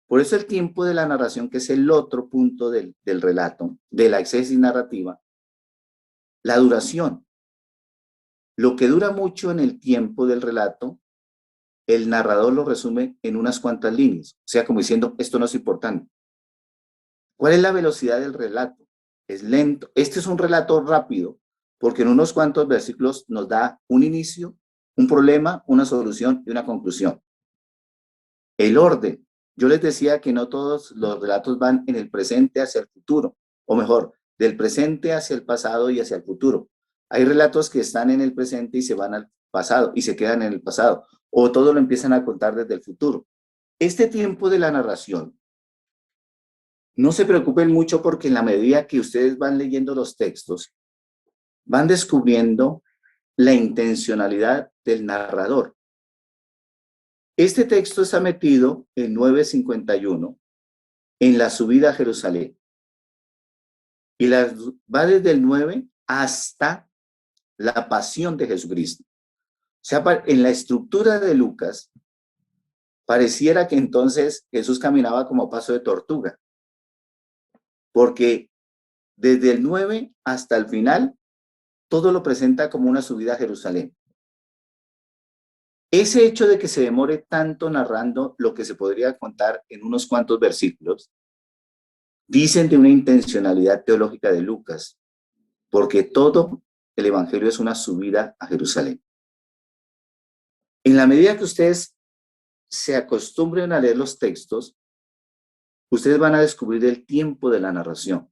Por eso el tiempo de la narración, que es el otro punto del relato, de la exégesis narrativa, la duración. Lo que dura mucho en el tiempo del relato, el narrador lo resume en unas cuantas líneas, o sea, como diciendo, esto no es importante. ¿Cuál es la velocidad del relato? Es lento. Este es un relato rápido, porque en unos cuantos versículos nos da un inicio, un problema, una solución y una conclusión. El orden. Yo les decía que no todos los relatos van en el presente hacia el futuro, o mejor, del presente hacia el pasado y hacia el futuro. Hay relatos que están en el presente y se van al pasado y se quedan en el pasado, o todo lo empiezan a contar desde el futuro. Este tiempo de la narración, no se preocupen mucho porque en la medida que ustedes van leyendo los textos, van descubriendo la intencionalidad del narrador. Este texto está metido en 9:51, en la subida a Jerusalén. Y va desde el 9 hasta la pasión de Jesucristo. O sea, en la estructura de Lucas, pareciera que entonces Jesús caminaba como paso de tortuga. Porque desde el 9 hasta el final, todo lo presenta como una subida a Jerusalén. Ese hecho de que se demore tanto narrando lo que se podría contar en unos cuantos versículos, dicen de una intencionalidad teológica de Lucas, porque todo el Evangelio es una subida a Jerusalén. En la medida que ustedes se acostumbren a leer los textos, ustedes van a descubrir el tiempo de la narración,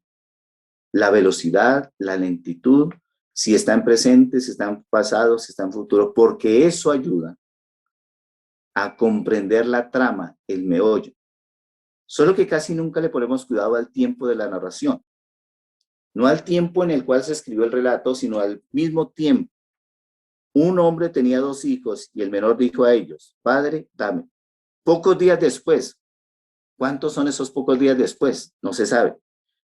la velocidad, la lentitud, si está en presente, si está en pasado, si está en futuro, porque eso ayuda a comprender la trama, el meollo. Solo que casi nunca le ponemos cuidado al tiempo de la narración. No al tiempo en el cual se escribió el relato, sino al mismo tiempo. Un hombre tenía 2 hijos y el menor dijo a ellos, Padre, dame. Pocos días después, ¿cuántos son esos pocos días después? No se sabe.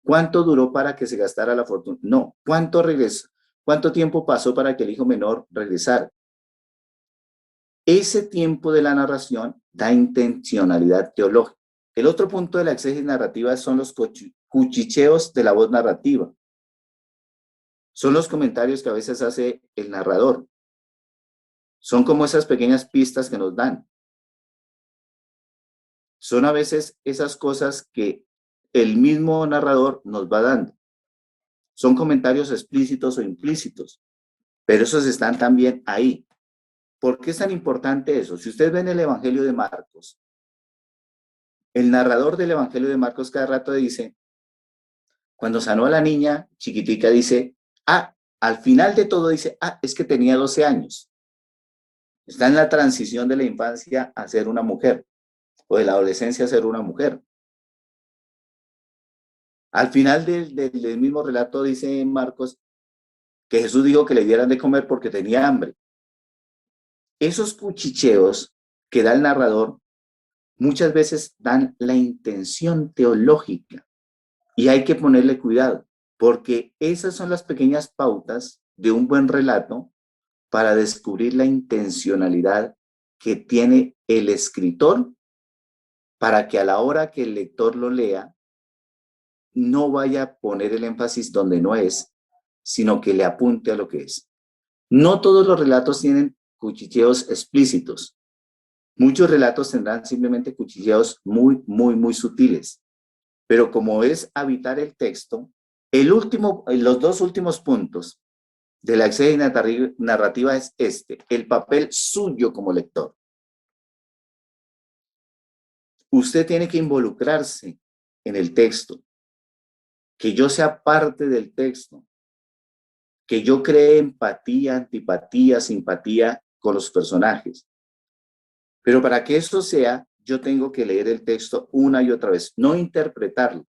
¿Cuánto duró para que se gastara la fortuna? No. ¿Cuánto regresó? ¿Cuánto tiempo pasó para que el hijo menor regresara? Ese tiempo de la narración da intencionalidad teológica. El otro punto de la exégesis narrativa son los cuchicheos de la voz narrativa. Son los comentarios que a veces hace el narrador. Son como esas pequeñas pistas que nos dan. Son a veces esas cosas que el mismo narrador nos va dando. Son comentarios explícitos o implícitos, pero esos están también ahí. ¿Por qué es tan importante eso? Si ustedes ven el Evangelio de Marcos, el narrador del Evangelio de Marcos cada rato dice, cuando sanó a la niña chiquitica, dice, al final de todo dice, es que tenía 12 años. Está en la transición de la infancia a ser una mujer. o de la adolescencia a ser una mujer. Al final del mismo relato dice Marcos que Jesús dijo que le dieran de comer porque tenía hambre. Esos cuchicheos que da el narrador muchas veces dan la intención teológica y hay que ponerle cuidado, porque esas son las pequeñas pautas de un buen relato para descubrir la intencionalidad que tiene el escritor para que a la hora que el lector lo lea no vaya a poner el énfasis donde no es, sino que le apunte a lo que es. No todos los relatos tienen cuchicheos explícitos. Muchos relatos tendrán simplemente cuchicheos muy sutiles. Pero como es habitar el texto, los dos últimos puntos de la exégesis narrativa es el papel suyo como lector. Usted tiene que involucrarse en el texto, que yo sea parte del texto, que yo cree empatía, antipatía, simpatía con los personajes. Pero para que eso sea, yo tengo que leer el texto una y otra vez, no interpretarlo,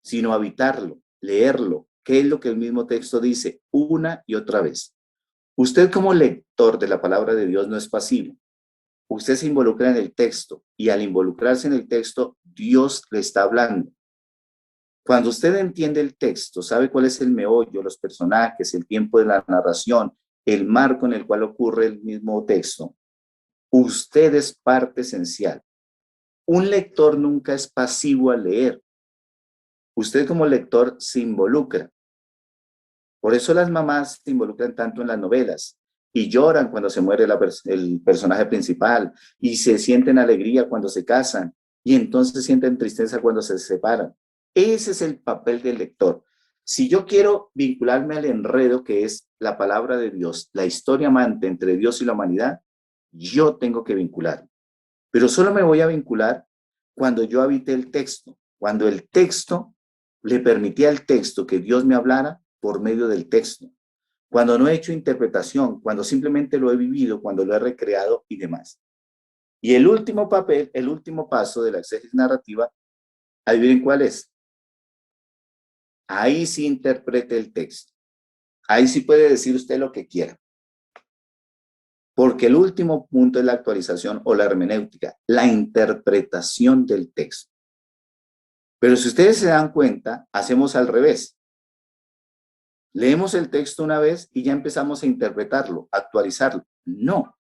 sino habitarlo, leerlo. ¿Qué es lo que el mismo texto dice? Una y otra vez. Usted como lector de la palabra de Dios no es pasivo. Usted se involucra en el texto y al involucrarse en el texto, Dios le está hablando. Cuando usted entiende el texto, sabe cuál es el meollo, los personajes, el tiempo de la narración, el marco en el cual ocurre el mismo texto, usted es parte esencial. Un lector nunca es pasivo al leer. Usted como lector se involucra. Por eso las mamás se involucran tanto en las novelas y lloran cuando se muere el personaje principal y se sienten alegría cuando se casan y entonces sienten tristeza cuando se separan. Ese es el papel del lector. Si yo quiero vincularme al enredo que es la palabra de Dios, la historia amante entre Dios y la humanidad, yo tengo que vincular. Pero solo me voy a vincular cuando yo habite el texto, cuando el texto le permitía al texto que Dios me hablara por medio del texto, cuando no he hecho interpretación, cuando simplemente lo he vivido, cuando lo he recreado y demás. Y el último papel, el último paso de la exégesis narrativa, adivinen cuál es. Ahí sí interprete el texto. Ahí sí puede decir usted lo que quiera. Porque el último punto es la actualización o la hermenéutica, la interpretación del texto. Pero si ustedes se dan cuenta, hacemos al revés. Leemos el texto una vez y ya empezamos a interpretarlo, a actualizarlo. No.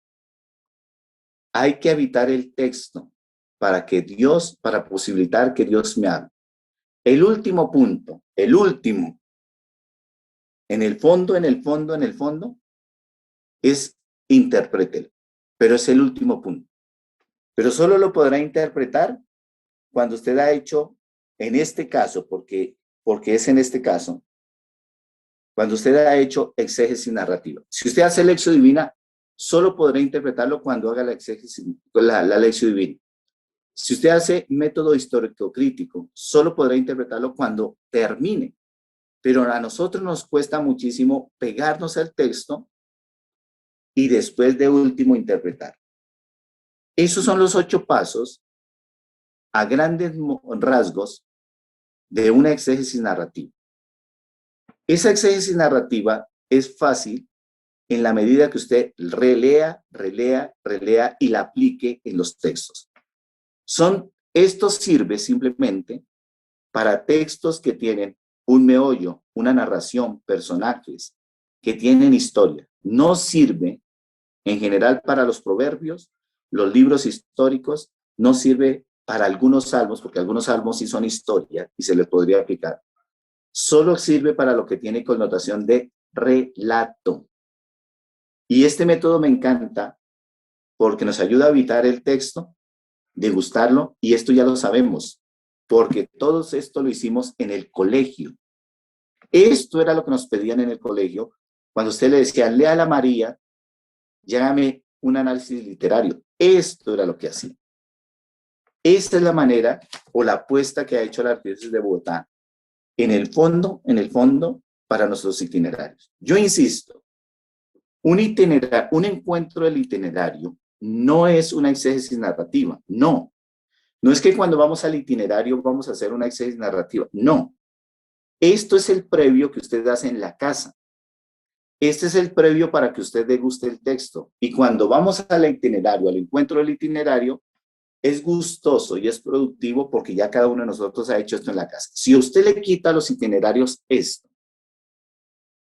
Hay que habitar el texto para posibilitar que Dios me hable. El último punto, el último, en el fondo, es interprételo. Pero es el último punto. Pero solo lo podrá interpretar cuando usted ha hecho, en este caso, porque es en este caso, cuando usted ha hecho exégesis narrativa. Si usted hace lección divina, solo podrá interpretarlo cuando haga la exégesis, la lección divina. Si usted hace método histórico crítico, solo podrá interpretarlo cuando termine. Pero a nosotros nos cuesta muchísimo pegarnos al texto y después de último interpretar. Esos son los 8 pasos a grandes rasgos de una exégesis narrativa. Esa exégesis narrativa es fácil en la medida que usted relea y la aplique en los textos. Esto sirve simplemente para textos que tienen un meollo, una narración, personajes, que tienen historia. No sirve en general para los proverbios, los libros históricos, no sirve para algunos salmos, porque algunos salmos sí son historia y se les podría aplicar. Solo sirve para lo que tiene connotación de relato. Y este método me encanta porque nos ayuda a evitar el texto, degustarlo, y esto ya lo sabemos, porque todo esto lo hicimos en el colegio. Esto era lo que nos pedían en el colegio, cuando usted le decía, lea a la María, llágame un análisis literario. Esto era lo que hacía. Esta es la manera o la apuesta que ha hecho la Arquidiócesis de Bogotá en el fondo, para nuestros itinerarios. Yo insisto, un encuentro del itinerario no es una exégesis narrativa, no. No es que cuando vamos al itinerario vamos a hacer una exégesis narrativa, no. Esto es el previo que usted hace en la casa. Este es el previo para que usted deguste el texto. Y cuando vamos al itinerario, al encuentro del itinerario, es gustoso y es productivo porque ya cada uno de nosotros ha hecho esto en la casa. Si usted le quita a los itinerarios esto,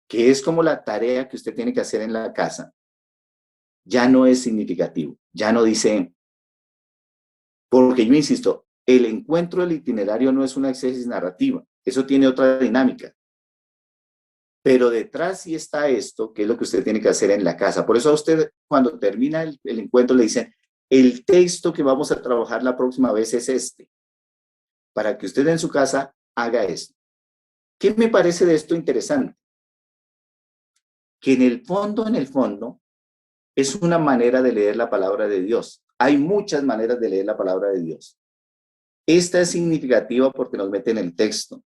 que es como la tarea que usted tiene que hacer en la casa, ya no es significativo. Ya no dice, porque yo insisto, el encuentro del itinerario no es una exégesis narrativa. Eso tiene otra dinámica. Pero detrás sí está esto, que es lo que usted tiene que hacer en la casa. Por eso a usted, cuando termina el encuentro, le dicen, el texto que vamos a trabajar la próxima vez es este, para que usted en su casa haga esto. ¿Qué me parece de esto interesante? Que en el fondo, es una manera de leer la palabra de Dios. Hay muchas maneras de leer la palabra de Dios. Esta es significativa porque nos mete en el texto,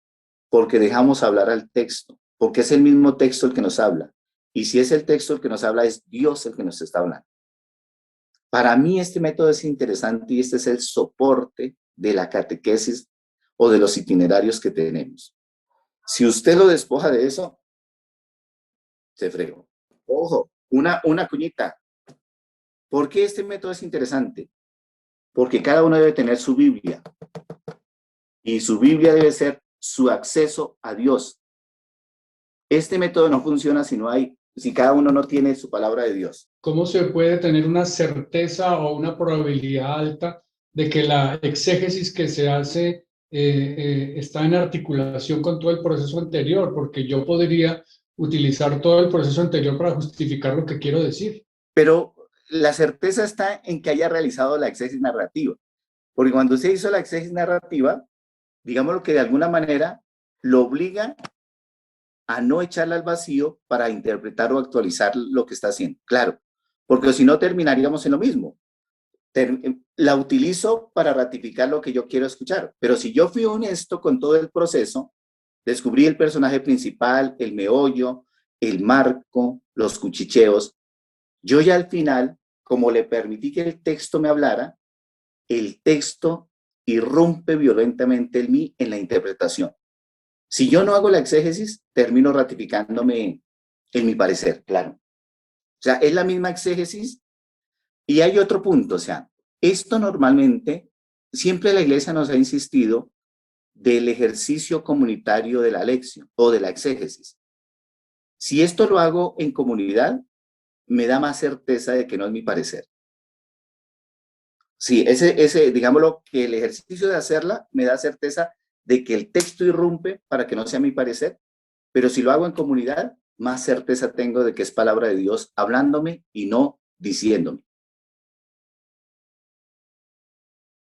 porque dejamos hablar al texto, porque es el mismo texto el que nos habla. Y si es el texto el que nos habla, es Dios el que nos está hablando. Para mí este método es interesante y este es el soporte de la catequesis o de los itinerarios que tenemos. Si usted lo despoja de eso, se fregó. Ojo, una cuñita. ¿Por qué este método es interesante? Porque cada uno debe tener su Biblia y su Biblia debe ser su acceso a Dios. Este método no funciona si cada uno no tiene su palabra de Dios. ¿Cómo se puede tener una certeza o una probabilidad alta de que la exégesis que se hace está en articulación con todo el proceso anterior? Porque yo podría utilizar todo el proceso anterior para justificar lo que quiero decir. Pero la certeza está en que haya realizado la exégesis narrativa. Porque cuando usted hizo la exégesis narrativa, digámoslo que de alguna manera lo obliga a no echarla al vacío para interpretar o actualizar lo que está haciendo. Claro, porque si no terminaríamos en lo mismo. La utilizo para ratificar lo que yo quiero escuchar, pero si yo fui honesto con todo el proceso, descubrí el personaje principal, el meollo, el marco, los cuchicheos, yo ya al final, como le permití que el texto me hablara, el texto irrumpe violentamente en mí en la interpretación. Si yo no hago la exégesis, termino ratificándome en mi parecer, claro. O sea, es la misma exégesis y hay otro punto, o sea, esto normalmente, siempre la iglesia nos ha insistido del ejercicio comunitario de la lección o de la exégesis. Si esto lo hago en comunidad, me da más certeza de que no es mi parecer. Sí, digámoslo, que el ejercicio de hacerla me da certeza de que el texto irrumpe para que no sea mi parecer, pero si lo hago en comunidad, más certeza tengo de que es palabra de Dios hablándome y no diciéndome.